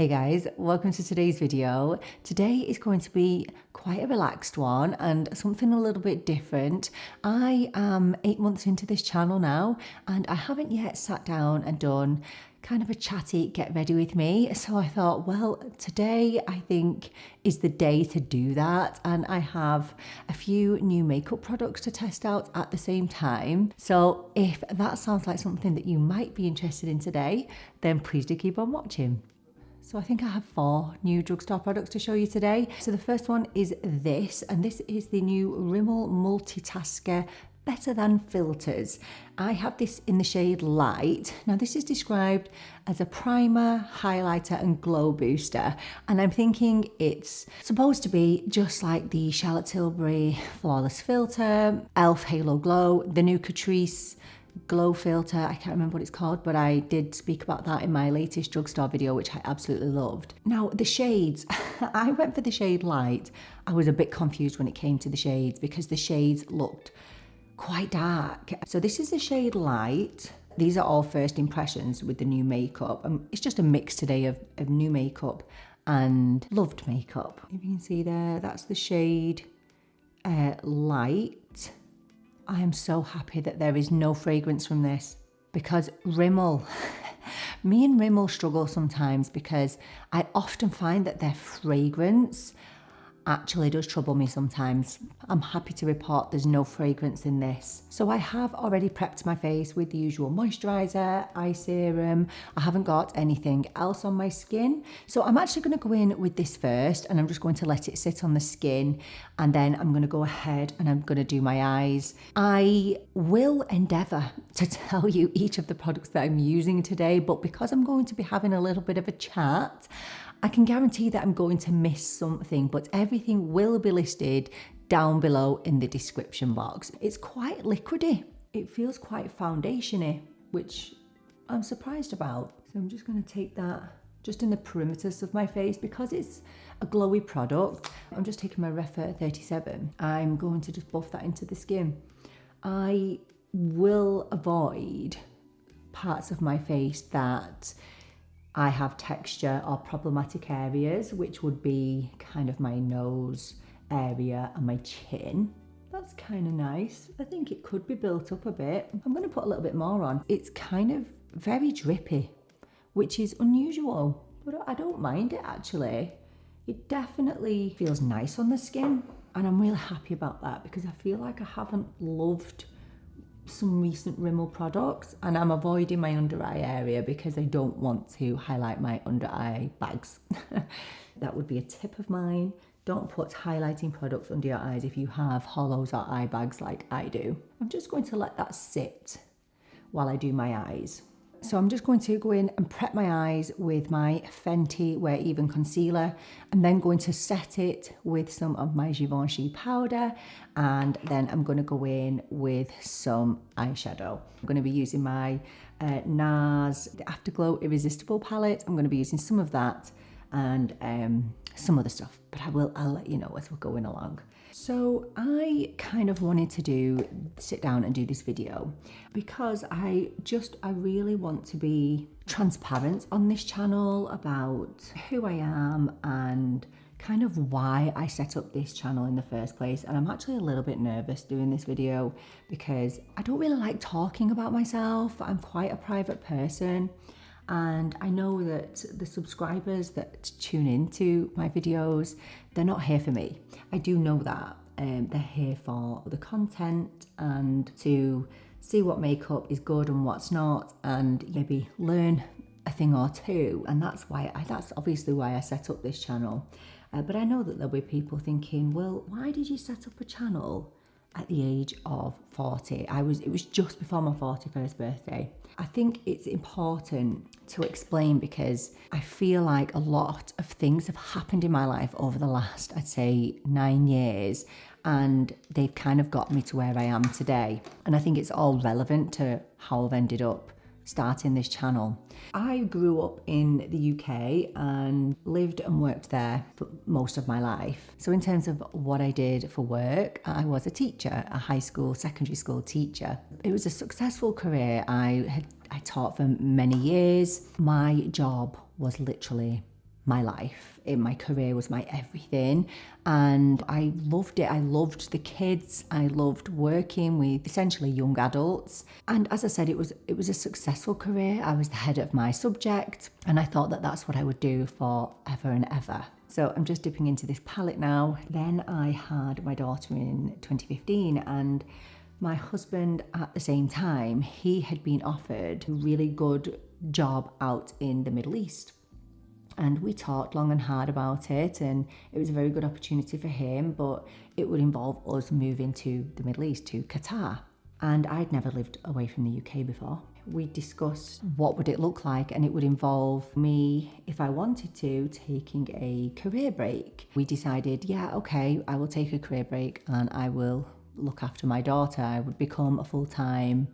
Hey guys, welcome to today's video. Today is going to be quite a relaxed one and something a little bit different. I am 8 months into this channel now and I haven't yet sat down and done kind of a chatty get ready with me. So I thought, well, today I think is the day to do that. And I have a few new makeup products to test out at the same time. So if that sounds like something that you might be interested in today, then please do keep on watching. So I think I have 4 new drugstore products to show you today. So the first one is this, and this is the new Rimmel Multitasker Better Than Filters. I have this in the shade Light. Now this is described as a primer, highlighter and glow booster. And I'm thinking it's supposed to be just like the Charlotte Tilbury Flawless Filter, E.L.F Halo Glow, the new Catrice glow filter. I can't remember what it's called, but I did speak about that in my latest drugstore video, which I absolutely loved. Now the shades, I went for the shade Light. I was a bit confused when it came to the shades because the shades looked quite dark. So this is the shade Light. These are all first impressions with the new makeup. It's just a mix today of new makeup and loved makeup. If you can see there, that's the shade Light. I am so happy that there is no fragrance from this because Rimmel, me and Rimmel struggle sometimes because I often find that their fragrance actually does trouble me sometimes. I'm happy to report there's no fragrance in this. So I have already prepped my face with the usual moisturizer, eye serum. I haven't got anything else on my skin. So I'm actually going to go in with this first and I'm just going to let it sit on the skin and then I'm going to go ahead and I'm going to do my eyes. I will endeavour to tell you each of the products that I'm using today, but because I'm going to be having a little bit of a chat, I can guarantee that I'm going to miss something, but everything will be listed down below in the description box. It's quite liquidy. It feels quite foundation-y, which I'm surprised about. So I'm just going to take that just in the perimeters of my face because it's a glowy product. I'm just taking my Refer 37. I'm going to just buff that into the skin. I will avoid parts of my face that I have texture or problematic areas, which would be kind of my nose area and my chin. That's kind of nice. I think it could be built up a bit. I'm going to put a little bit more on. It's kind of very drippy, which is unusual, but I don't mind it actually. It definitely feels nice on the skin and I'm really happy about that because I feel like I haven't loved some recent Rimmel products and I'm avoiding my under eye area because I don't want to highlight my under eye bags. That would be a tip of mine. Don't put highlighting products under your eyes if you have hollows or eye bags like I do. I'm just going to let that sit while I do my eyes. So I'm just going to go in and prep my eyes with my Fenty Wear Even concealer and then going to set it with some of my Givenchy powder and then I'm going to go in with some eyeshadow. I'm going to be using my Nars the Afterglow Irresistible palette. I'm going to be using some of that and some other stuff, but I'll let you know as we're going along. So I kind of wanted to sit down and do this video because I really want to be transparent on this channel about who I am and kind of why I set up this channel in the first place. And I'm actually a little bit nervous doing this video because I don't really like talking about myself. I'm quite a private person. And I know that the subscribers that tune into my videos, they're not here for me. I do know that. They're here for the content and to see what makeup is good and what's not and maybe learn a thing or two. And that's obviously why I set up this channel. But I know that there'll be people thinking, well, why did you set up a channel at the age of 40? It was just before my 41st birthday. I think it's important to explain because I feel like a lot of things have happened in my life over the last, I'd say 9 years, and they've kind of got me to where I am today. And I think it's all relevant to how I've ended up starting this channel. I grew up in the UK and lived and worked there for most of my life. So in terms of what I did for work, I was a teacher, a high school, secondary school teacher. It was a successful career. I taught for many years. My job was literally my life. My career was my everything, and I loved it. I loved the kids. I loved working with essentially young adults. And as I said, it was a successful career. I was the head of my subject, and I thought that that's what I would do forever and ever. So I'm just dipping into this palette now. Then I had my daughter in 2015, and my husband at the same time, he had been offered a really good job out in the Middle East. And we talked long and hard about it, and it was a very good opportunity for him, but it would involve us moving to the Middle East, to Qatar. And I'd never lived away from the UK before. We discussed what would it look like, and it would involve me, if I wanted to, taking a career break. We decided, yeah, okay, I will take a career break and I will look after my daughter. I would become a full-time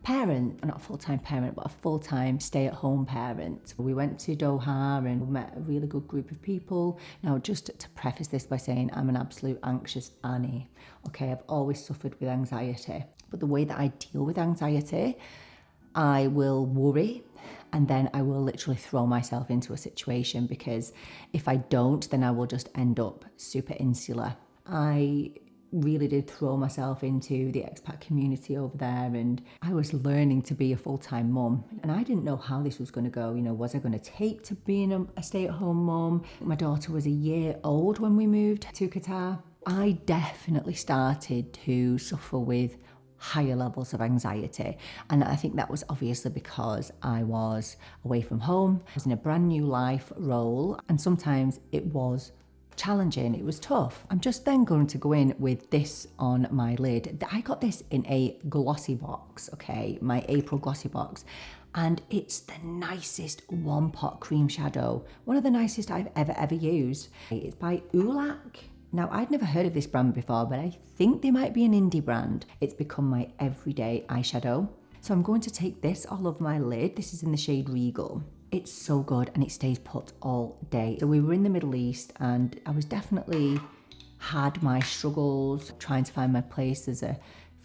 parent, not a full-time parent, but a full-time stay-at-home parent. We went to Doha and met a really good group of people. Now, just to preface this by saying I'm an absolute anxious Annie. Okay, I've always suffered with anxiety, but the way that I deal with anxiety, I will worry and then I will literally throw myself into a situation, because if I don't, then I will just end up super insular. I really did throw myself into the expat community over there, and I was learning to be a full-time mum, and I didn't know how this was going to go. You know, was I going to take to being a stay-at-home mum? My daughter was a year old when we moved to Qatar. I definitely started to suffer with higher levels of anxiety, and I think that was obviously because I was away from home. I was in a brand new life role, and sometimes it was challenging, it was tough. I'm just then going to go in with this on my lid. I got this in a glossy box, okay, my April glossy box, and it's the nicest one pot cream shadow, one of the nicest I've ever used. It's by E.L.F. Now, I'd never heard of this brand before, but I think they might be an indie brand. It's become my everyday eyeshadow. So I'm going to take this all over my lid. This is in the shade Regal. It's so good and it stays put all day. So we were in the Middle East, and I was definitely had my struggles trying to find my place as a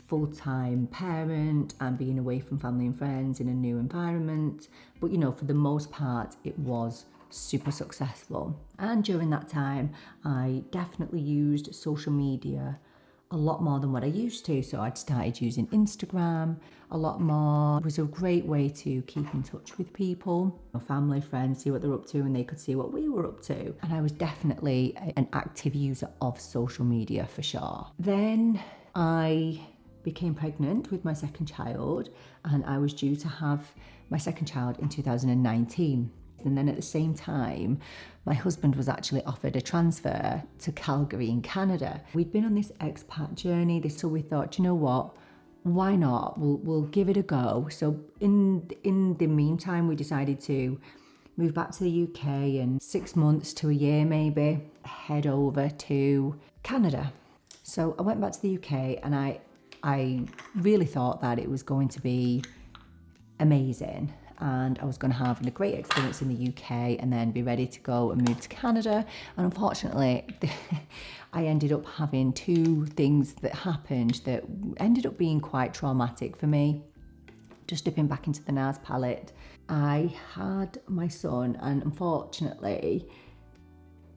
full-time parent and being away from family and friends in a new environment. But you know, for the most part, it was super successful. And during that time, I definitely used social media a lot more than what I used to. So I'd started using Instagram a lot more. It was a great way to keep in touch with people, family, friends, see what they're up to, and they could see what we were up to. And I was definitely an active user of social media for sure. Then I became pregnant with my second child, and I was due to have my second child in 2019. And then at the same time, my husband was actually offered a transfer to Calgary in Canada. We'd been on this expat journey, so we thought, you know what, why not? We'll give it a go. So in the meantime, we decided to move back to the UK, and 6 months to a year maybe, head over to Canada. So I went back to the UK, and I really thought that it was going to be amazing, and I was going to have a great experience in the UK and then be ready to go and move to Canada. And unfortunately, I ended up having two things that happened that ended up being quite traumatic for me. Just dipping back into the Nars palette, I had my son, and unfortunately,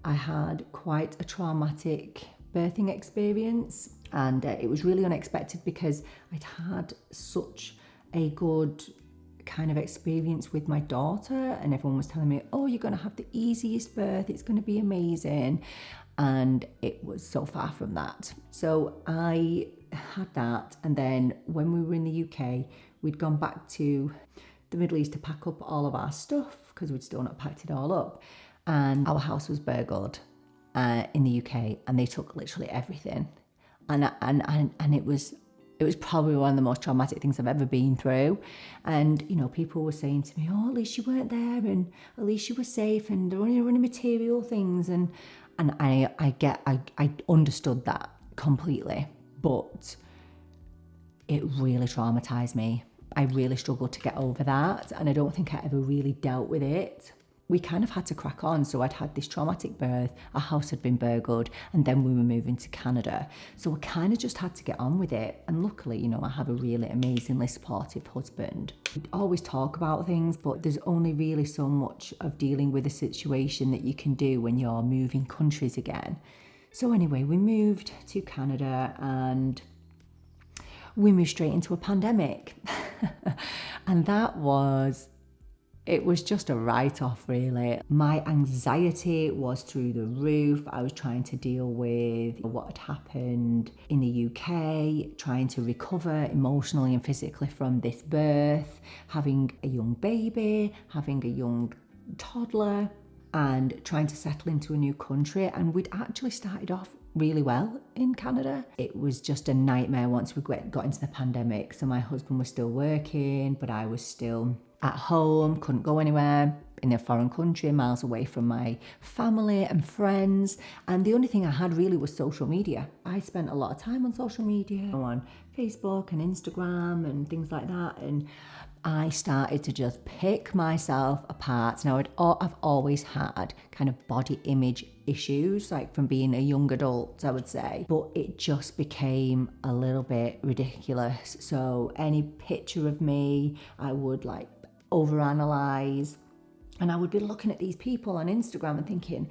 I had quite a traumatic birthing experience, and it was really unexpected because I'd had such a good kind of experience with my daughter, and everyone was telling me, oh, you're going to have the easiest birth, it's going to be amazing, and it was so far from that. So I had that, and then when we were in the UK, we'd gone back to the Middle East to pack up all of our stuff because we'd still not packed it all up, and our house was burgled in the UK, and they took literally everything, and it was probably one of the most traumatic things I've ever been through. And, you know, people were saying to me, oh, at least you weren't there, and at least you were safe, and there were only material things. And I understood that completely, but it really traumatized me. I really struggled to get over that, and I don't think I ever really dealt with it. we kind of had to crack on. So I'd had this traumatic birth, our house had been burgled, and then we were moving to Canada. So we kind of just had to get on with it. And luckily, you know, I have a really amazingly supportive husband. We always talk about things, but there's only really so much of dealing with a situation that you can do when you're moving countries again. So anyway, we moved to Canada and we moved straight into a pandemic. And it was just a write-off, really. My anxiety was through the roof. I was trying to deal with what had happened in the UK, trying to recover emotionally and physically from this birth, having a young baby, having a young toddler, and trying to settle into a new country. And we'd actually started off really well in Canada. It was just a nightmare once we got into the pandemic. So my husband was still working, but I was still at home, couldn't go anywhere, in a foreign country, miles away from my family and friends. And the only thing I had really was social media. I spent a lot of time on social media, on Facebook and Instagram and things like that. And I started to just pick myself apart. Now, I've always had kind of body image issues, like from being a young adult, I would say, but it just became a little bit ridiculous. So any picture of me, I would like overanalyze, and I would be looking at these people on Instagram and thinking,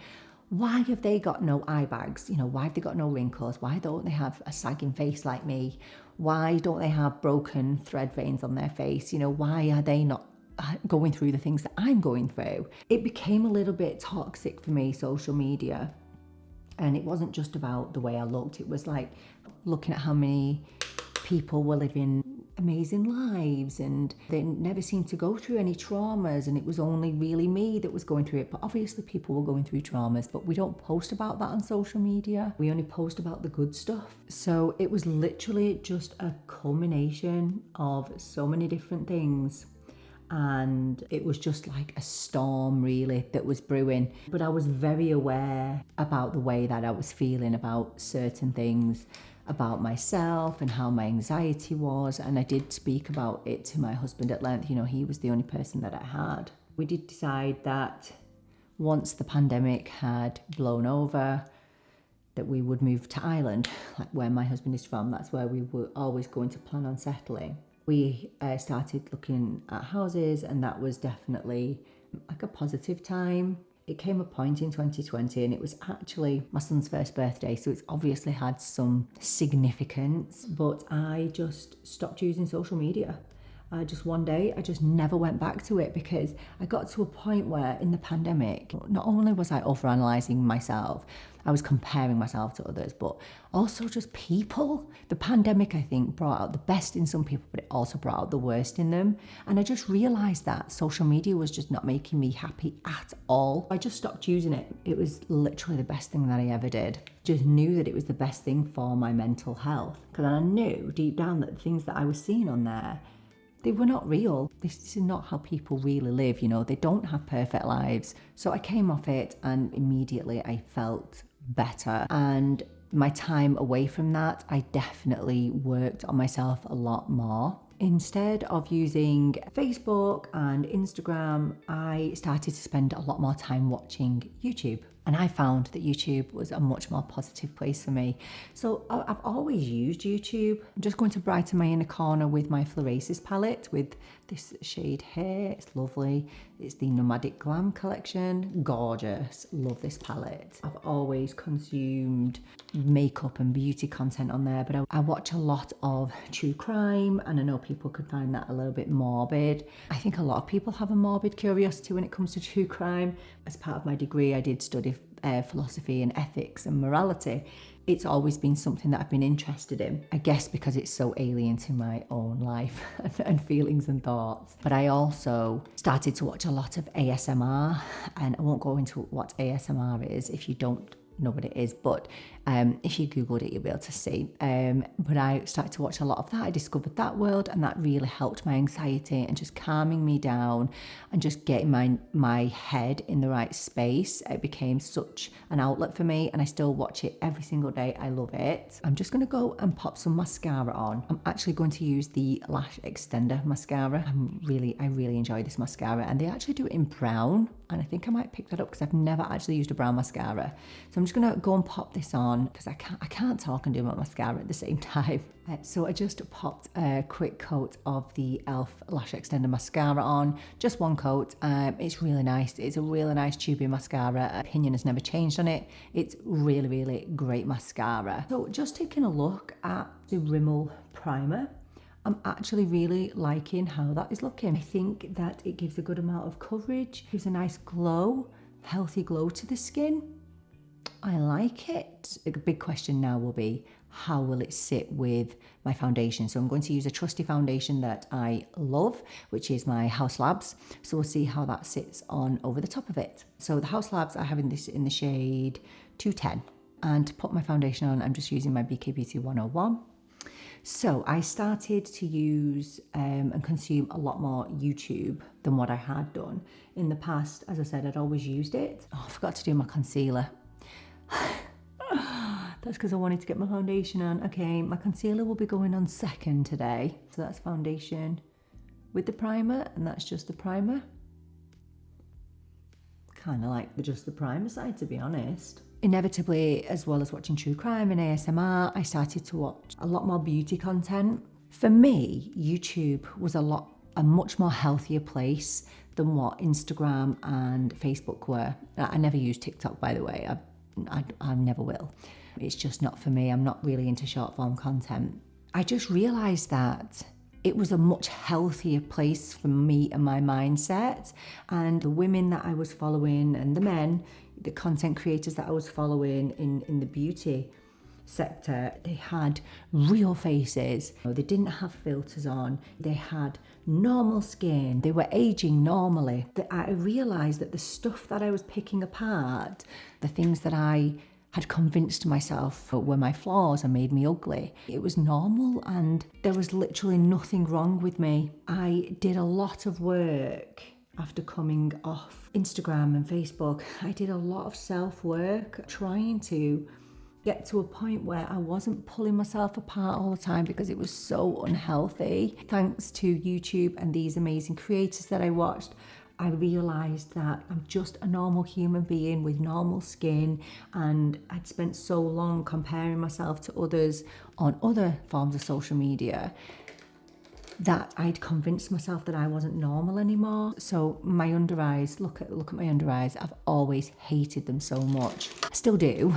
why have they got no eye bags? You know, why have they got no wrinkles? Why don't they have a sagging face like me? Why don't they have broken thread veins on their face? You know, why are they not going through the things that I'm going through? It became a little bit toxic for me, social media. And it wasn't just about the way I looked. It was like looking at how many people were living amazing lives and they never seemed to go through any traumas, and it was only really me that was going through it. But obviously people were going through traumas, but we don't post about that on social media. We only post about the good stuff. So it was literally just a culmination of so many different things, and it was just like a storm really that was brewing. But I was very aware about the way that I was feeling about certain things, about myself and how my anxiety was, and I did speak about it to my husband at length. You know, he was the only person that I had. We did decide that once the pandemic had blown over, that we would move to Ireland, like where my husband is from. That's where we were always going to plan on settling. We started looking at houses, and that was definitely like a positive time. It came a point in 2020, and it was actually my son's first birthday, so it's obviously had some significance, but I just stopped using social media. Just one day, I just never went back to it, because I got to a point where in the pandemic, not only was I overanalyzing myself, I was comparing myself to others, but also just people. The pandemic, I think, brought out the best in some people, but it also brought out the worst in them. And I just realized that social media was just not making me happy at all. I just stopped using it. It was literally the best thing that I ever did. Just knew that it was the best thing for my mental health, because I knew deep down that the things that I was seeing on there, they were not real. This is not how people really live, you know. They don't have perfect lives. So I came off it, and immediately I felt better. And my time away from that, I definitely worked on myself a lot more. Instead of using Facebook and Instagram, I started to spend a lot more time watching YouTube. And I found that YouTube was a much more positive place for me. So I've always used YouTube. I'm just going to brighten my inner corner with my Florasis palette with this shade here. It's lovely. It's the Nomadic Glam collection. Gorgeous. Love this palette. I've always consumed makeup and beauty content on there, but I watch a lot of true crime, and I know people could find that a little bit morbid. I think a lot of people have a morbid curiosity when it comes to true crime. As part of my degree, I did study philosophy and ethics and morality. It's always been something that I've been interested in, I guess because it's so alien to my own life and feelings and thoughts. But I also started to watch a lot of ASMR, and I won't go into what ASMR is if you don't know what it is, but if you googled it, you'll be able to see. But I started to watch a lot of that. I discovered that world, and that really helped my anxiety and just calming me down and just getting my head in the right space. It became such an outlet for me, and I still watch it every single day. I love it. I'm just going to go and pop some mascara on. I'm actually going to use the Lash Extender mascara. I really enjoy this mascara, and they actually do it in brown. And I think I might pick that up because I've never actually used a brown mascara. So I'm just gonna go and pop this on because I can't talk and do my mascara at the same time. So I just popped a quick coat of the E.L.F Lash Extender Mascara on, just one coat. It's really nice. It's a really nice tubing mascara. Opinion has never changed on it. It's really, really great mascara. So just taking a look at the Rimmel primer, I'm actually really liking how that is looking. I think that it gives a good amount of coverage, gives a nice glow, healthy glow to the skin. I like it. The big question now will be, how will it sit with my foundation? So I'm going to use a trusty foundation that I love, which is my Haus Labs. So we'll see how that sits on over the top of it. So the Haus Labs, I have this in the shade 210. And to put my foundation on, I'm just using my BK Beauty 101. So I started to use and consume a lot more YouTube than what I had done in the past. As I said, I'd always used it. Oh, I forgot to do my concealer. That's because I wanted to get my foundation on. Okay, my concealer will be going on second today. So that's foundation with the primer, and that's just the primer. Kind of like just the primer side, to be honest. Inevitably, as well as watching true crime and ASMR, I started to watch a lot more beauty content. For me, YouTube was a much more healthier place than what Instagram and Facebook were. I never used TikTok, by the way. I never will. It's just not for me. I'm not really into short form content. I just realized that it was a much healthier place for me and my mindset, and the women that I was following and the men, the content creators that I was following in the beauty sector, they had real faces. They didn't have filters on. They had normal skin. They were aging normally. I realized that the stuff that I was picking apart, the things that I had convinced myself were my flaws and made me ugly, it was normal, and there was literally nothing wrong with me. I did a lot of work after coming off Instagram and Facebook. I did a lot of self-work trying to get to a point where I wasn't pulling myself apart all the time because it was so unhealthy. Thanks to YouTube and these amazing creators that I watched, I realised that I'm just a normal human being with normal skin, and I'd spent so long comparing myself to others on other forms of social media that I'd convinced myself that I wasn't normal anymore. So my under eyes, look at my under eyes. I've always hated them so much. I still do.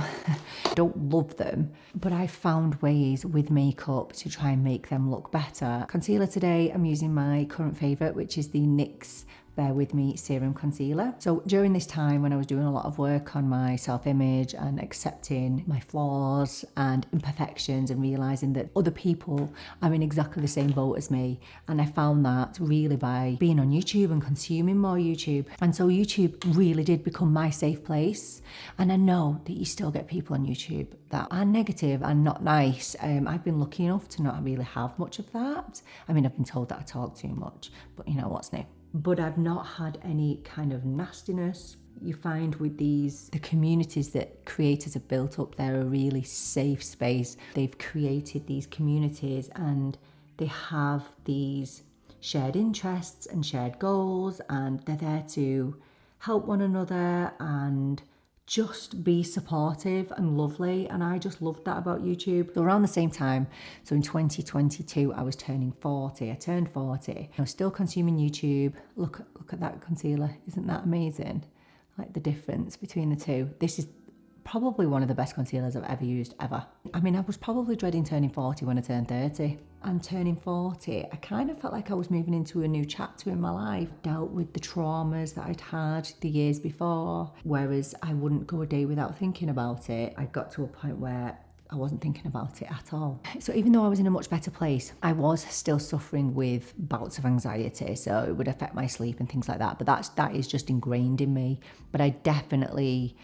Don't love them, but I found ways with makeup to try and make them look better. Concealer today, I'm using my current favourite, which is the NYX Bear With Me Serum Concealer. So during this time when I was doing a lot of work on my self-image and accepting my flaws and imperfections and realising that other people are in exactly the same boat as me, and I found that really by being on YouTube and consuming more YouTube. And so YouTube really did become my safe place. And I know that you still get people on YouTube that are negative and not nice. I've been lucky enough to not really have much of that. I mean, I've been told that I talk too much, but you know what's new. But I've not had any kind of nastiness. You find with the communities that creators have built up, they're a really safe space. They've created these communities and they have these shared interests and shared goals, and they're there to help one another and just be supportive and lovely. And I just loved that about YouTube. So around the same time, so in 2022, I was turning 40. I turned 40. I was still consuming YouTube. Look at that concealer. Isn't that amazing? Like the difference between the two. This is probably one of the best concealers I've ever used, ever. I mean, I was probably dreading turning 40 when I turned 30. And turning 40, I kind of felt like I was moving into a new chapter in my life. Dealt with the traumas that I'd had the years before, whereas I wouldn't go a day without thinking about it. I got to a point where I wasn't thinking about it at all. So even though I was in a much better place, I was still suffering with bouts of anxiety. So it would affect my sleep and things like that. But that is just ingrained in me. But I definitely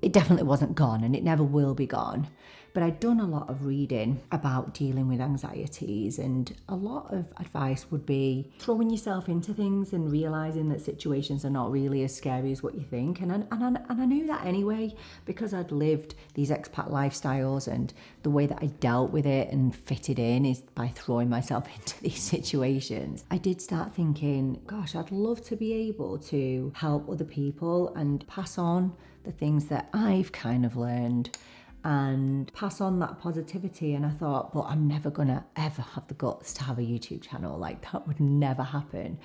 it definitely wasn't gone, and it never will be gone. But I'd done a lot of reading about dealing with anxieties, and a lot of advice would be throwing yourself into things and realising that situations are not really as scary as what you think. And I knew that anyway, because I'd lived these expat lifestyles, and the way that I dealt with it and fitted in is by throwing myself into these situations. I did start thinking, gosh, I'd love to be able to help other people and pass on the things that I've kind of learned and pass on that positivity. And I thought, but I'm never gonna ever have the guts to have a YouTube channel. Like, that would never happen.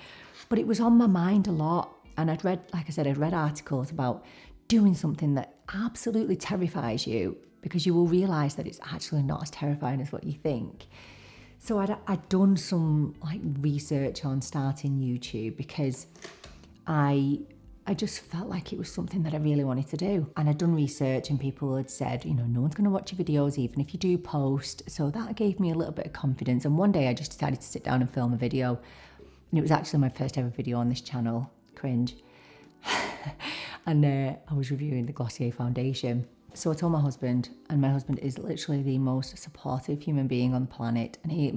But it was on my mind a lot. And I'd read, like I said, I'd read articles about doing something that absolutely terrifies you, because you will realize that it's actually not as terrifying as what you think. So I'd done some like research on starting YouTube, because I just felt like it was something that I really wanted to do. And I'd done research, and people had said, you know, no one's going to watch your videos even if you do post. So that gave me a little bit of confidence. And one day I just decided to sit down and film a video. And it was actually my first ever video on this channel. Cringe. And I was reviewing the Glossier foundation. So I told my husband, and my husband is literally the most supportive human being on the planet. And he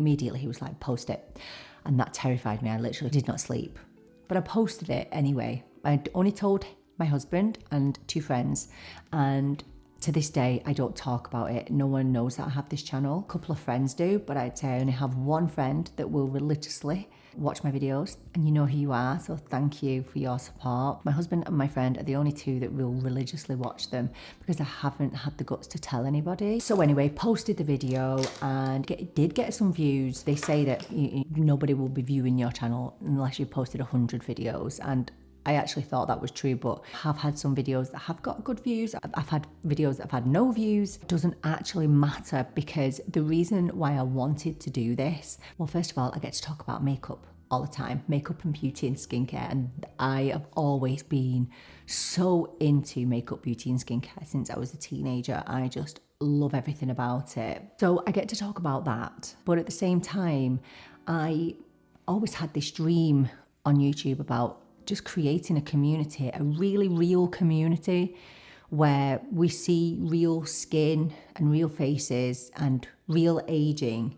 was like, post it. And that terrified me. I literally did not sleep. But I posted it anyway. I'd only told my husband and 2 friends, and to this day I don't talk about it. No one knows that I have this channel. A couple of friends do, but I'd say I only have one friend that will religiously watch my videos, and you know who you are, so thank you for your support. My husband and my friend are the only 2 that will religiously watch them, because I haven't had the guts to tell anybody. So anyway, posted the video, and it did get some views. They say that nobody will be viewing your channel unless you've posted 100 videos, and I actually thought that was true, but I have had some videos that have got good views. I've had videos that have had no views. It doesn't actually matter, because the reason why I wanted to do this, well, first of all, I get to talk about makeup all the time, makeup and beauty and skincare. And I have always been so into makeup, beauty and skincare since I was a teenager. I just love everything about it. So I get to talk about that. But at the same time, I always had this dream on YouTube about just creating a community, a really real community, where we see real skin and real faces and real aging,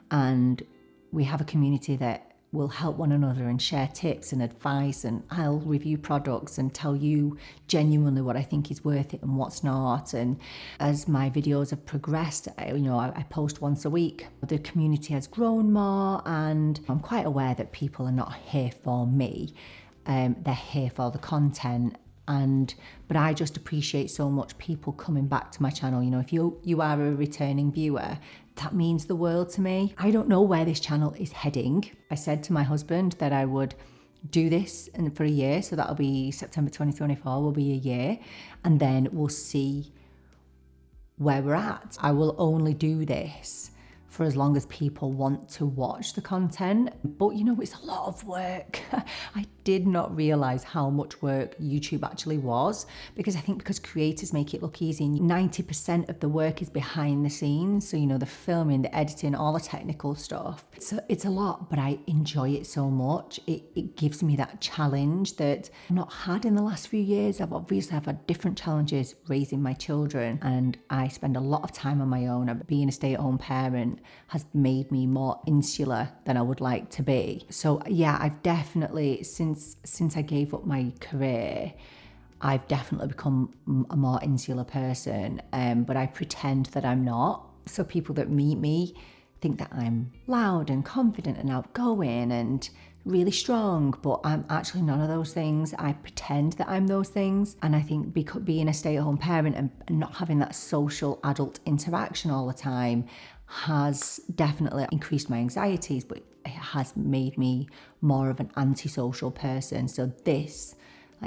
and we have a community that will help one another and share tips and advice, and I'll review products and tell you genuinely what I think is worth it and what's not. And as my videos have progressed, I post once a week. The community has grown more, and I'm quite aware that people are not here for me. They're here for the content, but I just appreciate so much people coming back to my channel. You know, if you are a returning viewer, that means the world to me. I don't know where this channel is heading. I said to my husband that I would do this for a year, so that'll be September 2024 will be a year, and then we'll see where we're at. I will only do this for as long as people want to watch the content. But you know, it's a lot of work. I did not realize how much work YouTube actually was, because I think because creators make it look easy, 90% of the work is behind the scenes. So, you know, the filming, the editing, all the technical stuff. It's a lot, but I enjoy it so much. It gives me that challenge that I've not had in the last few years. I've had different challenges raising my children, and I spend a lot of time on my own. Being a stay-at-home parent has made me more insular than I would like to be. So yeah, I've definitely, since I gave up my career, I've definitely become a more insular person, but I pretend that I'm not. So people that meet me think that I'm loud and confident and outgoing and really strong, but I'm actually none of those things. I pretend that I'm those things. And I think being a stay-at-home parent and not having that social adult interaction all the time has definitely increased my anxieties, but it has made me more of an antisocial person. So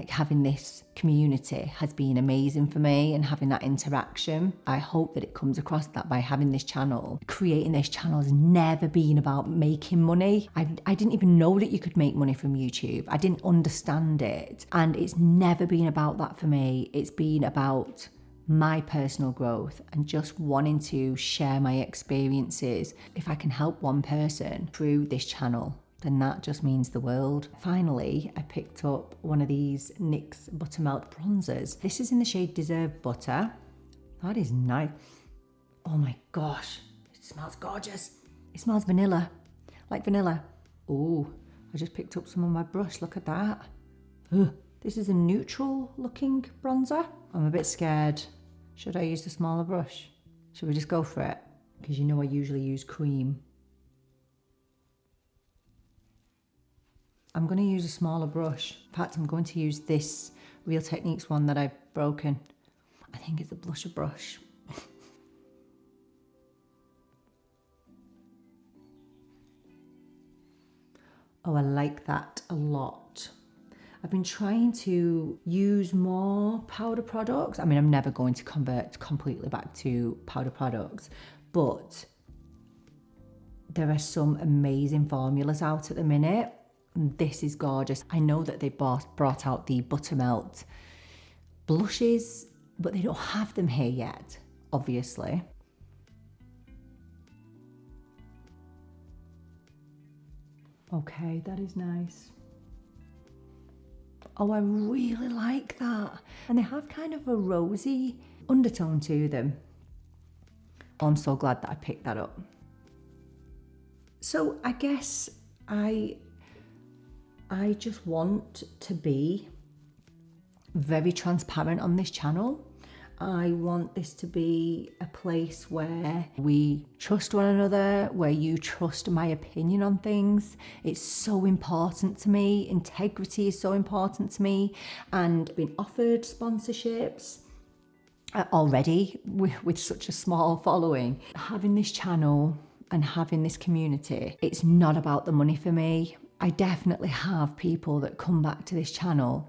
having this community has been amazing for me, and having that interaction. I hope that it comes across that by having this channel. Creating this channel has never been about making money. I didn't even know that you could make money from YouTube. I didn't understand it. And it's never been about that for me. It's been about my personal growth and just wanting to share my experiences. If I can help one person through this channel, then that just means the world. Finally, I picked up one of these NYX Buttermelt Bronzers. This is in the shade Deserve Butter. That is nice. Oh my gosh, it smells gorgeous. It smells vanilla, like vanilla. Oh, I just picked up some on my brush, look at that. Ugh. This is a neutral looking bronzer. I'm a bit scared. Should I use the smaller brush? Should we just go for it? Because you know I usually use cream. I'm going to use a smaller brush. In fact, I'm going to use this Real Techniques one that I've broken. I think it's a blusher brush. Oh, I like that a lot. I've been trying to use more powder products. I mean, I'm never going to convert completely back to powder products, but there are some amazing formulas out at the minute. This is gorgeous. I know that they brought out the Buttermelt blushes, but they don't have them here yet, obviously. Okay, that is nice. Oh, I really like that. And they have kind of a rosy undertone to them. Oh, I'm so glad that I picked that up. So I guess I just want to be very transparent on this channel. I want this to be a place where we trust one another, where you trust my opinion on things. It's so important to me. Integrity is so important to me. And being offered sponsorships already with such a small following, having this channel and having this community, it's not about the money for me. I definitely have people that come back to this channel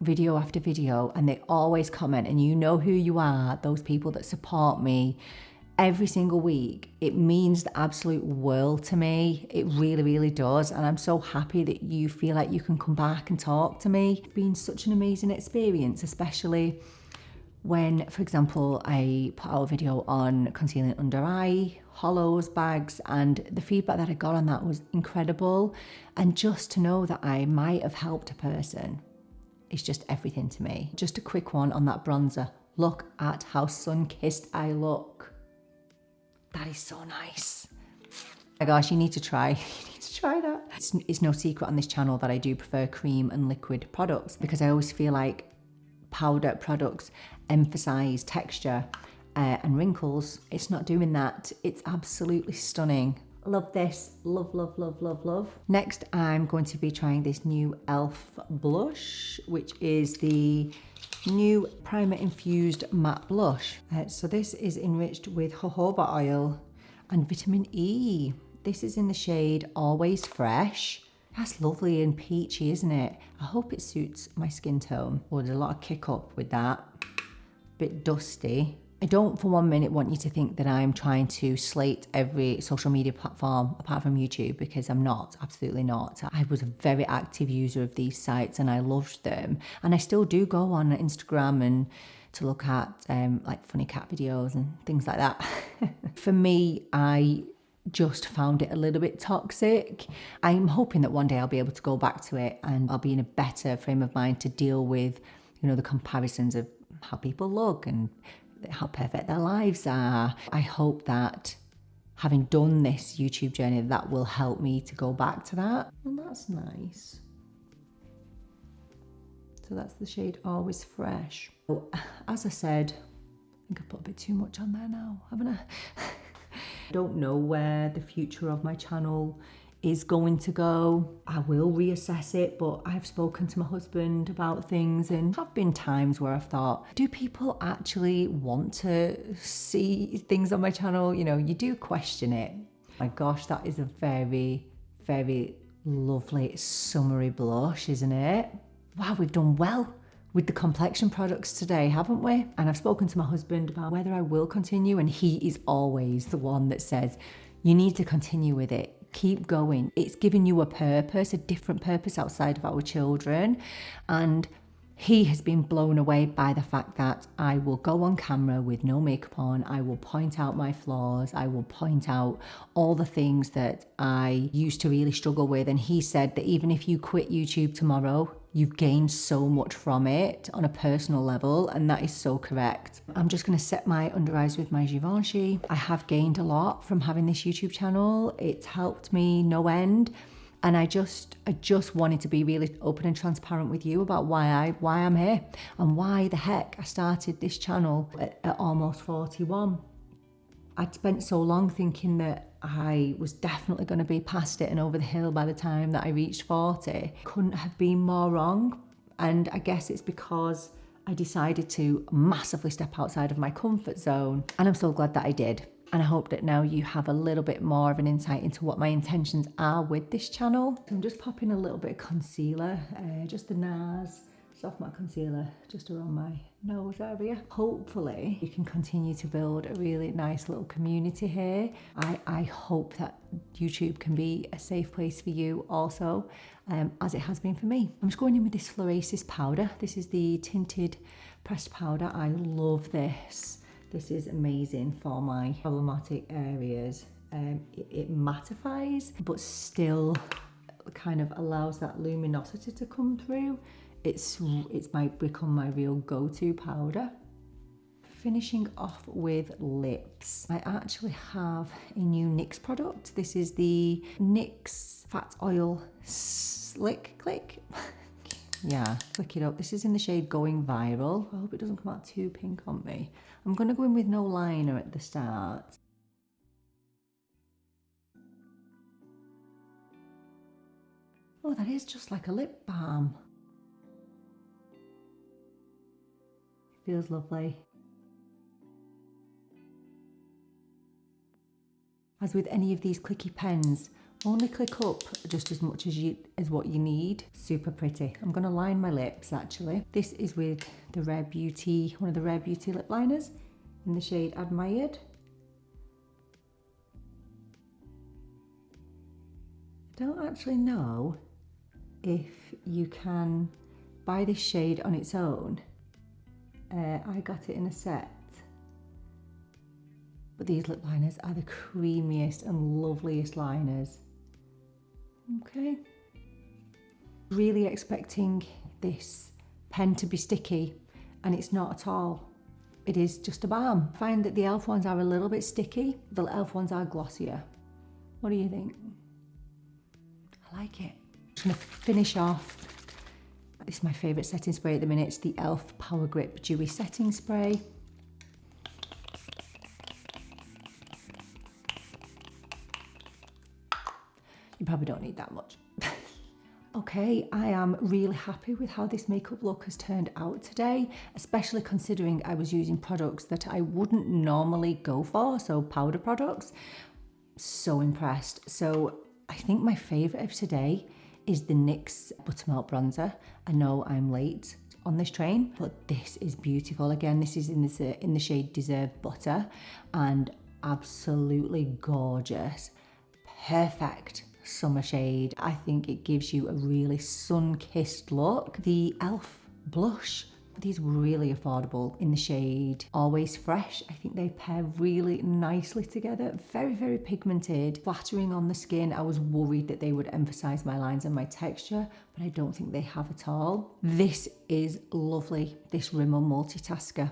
video after video and they always comment, and you know who you are, those people that support me every single week. It means the absolute world to me. It really, really does. And I'm so happy that you feel like you can come back and talk to me. It's been such an amazing experience, especially when, for example, I put out a video on concealing under eye hollows bags, and the feedback that I got on that was incredible. And just to know that I might have helped a person, it's just everything to me. Just a quick one on that bronzer. Look at how sun-kissed I look. That is so nice. Oh my gosh, you need to try. You need to try that. It's no secret on this channel that I do prefer cream and liquid products, because I always feel like powder products emphasize texture and wrinkles. It's not doing that. It's absolutely stunning. Love this. Love, love, love, love, love. Next, I'm going to be trying this new E.L.F blush, which is the new Primer-Infused matte blush. So this is enriched with jojoba oil and vitamin E. This is in the shade Always Fresh. That's lovely and peachy, isn't it? I hope it suits my skin tone. Oh, there's a lot of kick up with that. Bit dusty. I don't for 1 minute want you to think that I'm trying to slate every social media platform apart from YouTube, because I'm not, absolutely not. I was a very active user of these sites and I loved them. And I still do go on Instagram and to look at like funny cat videos and things like that. For me, I just found it a little bit toxic. I'm hoping that one day I'll be able to go back to it and I'll be in a better frame of mind to deal with, you know, the comparisons of how people look and how perfect their lives are. I hope that having done this YouTube journey, that will help me to go back to that. And that's nice. So that's the shade Always Fresh. Oh, as I said, I think I put a bit too much on there now, haven't I? I don't know where the future of my channel is going to go. I will reassess it, but I've spoken to my husband about things, and there have been times where I've thought, do people actually want to see things on my channel? You know, you do question it. My gosh, that is a very, very lovely summery blush, isn't it? Wow, we've done well with the complexion products today, haven't we? And I've spoken to my husband about whether I will continue, and he is always the one that says, you need to continue with it. Keep going. It's giving you a purpose, a different purpose outside of our children. And He has been blown away by the fact that I will go on camera with no makeup on. I will point out my flaws. I will point out all the things that I used to really struggle with. And he said that even if you quit YouTube tomorrow, you've gained so much from it on a personal level, and that is so correct. I'm just going to set my under eyes with my Givenchy. I have gained a lot from having this YouTube channel. It's helped me no end. And I just wanted to be really open and transparent with you about why I'm here and why the heck I started this channel at almost 41. I'd spent so long thinking that I was definitely going to be past it and over the hill by the time that I reached 40. Couldn't have been more wrong. And I guess it's because I decided to massively step outside of my comfort zone. And I'm so glad that I did. And I hope that now you have a little bit more of an insight into what my intentions are with this channel. So I'm just popping a little bit of concealer, just the Nars soft matte concealer just around my nose area. Hopefully you can continue to build a really nice little community here. I hope that YouTube can be a safe place for you also, as it has been for me. I'm just going in with this Florasis powder. This is the tinted pressed powder. I love this. This is amazing for my problematic areas. It mattifies, but still kind of allows that luminosity to come through. It's become my real go-to powder. Finishing off with lips. I actually have a new NYX product. This is the NYX Fat Oil Slick Click. Yeah, click it up. This is in the shade Going Viral. I hope it doesn't come out too pink on me. I'm going to go in with no liner at the start. Oh, that is just like a lip balm. It feels lovely. As with any of these clicky pens, only click up just as much as what you need. Super pretty. I'm going to line my lips actually. This is with the Rare Beauty, one of the Rare Beauty lip liners in the shade Admired. I don't actually know if you can buy this shade on its own. I got it in a set. But these lip liners are the creamiest and loveliest liners. Okay. Really expecting this pen to be sticky, and it's not at all. It is just a balm. I find that the E.L.F ones are a little bit sticky. The E.L.F ones are glossier. What do you think? I like it. I'm just gonna finish off. This is my favorite setting spray at the minute. It's the E.L.F Power Grip Dewy Setting Spray. You probably don't need that much. Okay, I am really happy with how this makeup look has turned out today, especially considering I was using products that I wouldn't normally go for, so powder products. So impressed. So I think my favorite of today is the NYX Buttermelt Bronzer. I know I'm late on this train, but this is beautiful. Again, this is in the shade Deserve Butter, and absolutely gorgeous. Perfect summer shade. I think it gives you a really sun-kissed look. The E.L.F blush, these were really affordable in the shade Always Fresh. I think they pair really nicely together. Very, very pigmented, flattering on the skin. I was worried that they would emphasize my lines and my texture, but I don't think they have at all. This is lovely, this Rimmel Multitasker.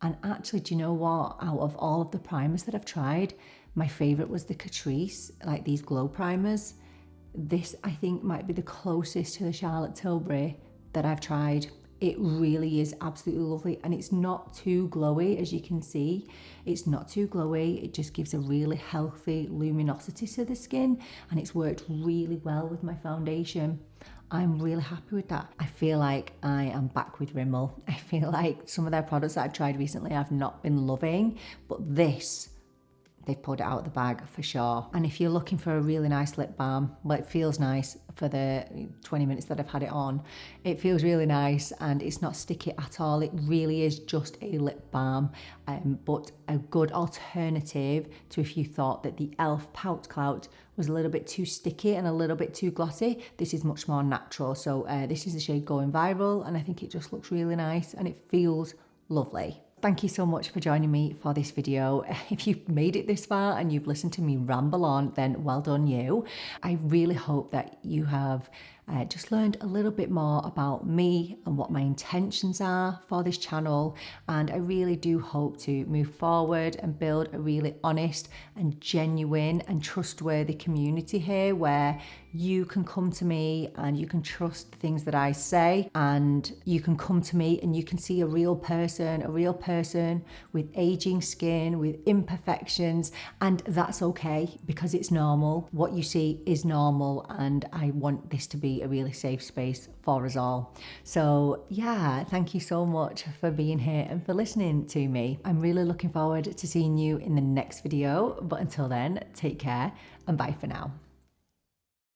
And actually, do you know what? Out of all of the primers that I've tried, my favorite was the Catrice, like these glow primers. This, I think, might be the closest to the Charlotte Tilbury that I've tried. It really is absolutely lovely, and it's not too glowy, as you can see. It's not too glowy. It just gives a really healthy luminosity to the skin, and it's worked really well with my foundation. I'm really happy with that. I feel like I am back with Rimmel. I feel like some of their products that I've tried recently I've not been loving, but this they've pulled it out of the bag for sure. And if you're looking for a really nice lip balm, well, it feels nice for the 20 minutes that I've had it on. It feels really nice and it's not sticky at all. It really is just a lip balm, but a good alternative to if you thought that the E.L.F. Pout Clout was a little bit too sticky and a little bit too glossy. This is much more natural. So this is the shade Going Viral, and I think it just looks really nice and it feels lovely. Thank you so much for joining me for this video. If you've made it this far and you've listened to me ramble on, then well done you. I really hope that you have just learned a little bit more about me and what my intentions are for this channel, and I really do hope to move forward and build a really honest and genuine and trustworthy community here where you can come to me and you can trust the things that I say, and you can come to me and you can see a real person with aging skin, with imperfections, and that's okay because it's normal. What you see is normal, and I want this to be a really safe space for us all. So yeah, thank you so much for being here and for listening to me. I'm really looking forward to seeing you in the next video, but until then, take care and bye for now.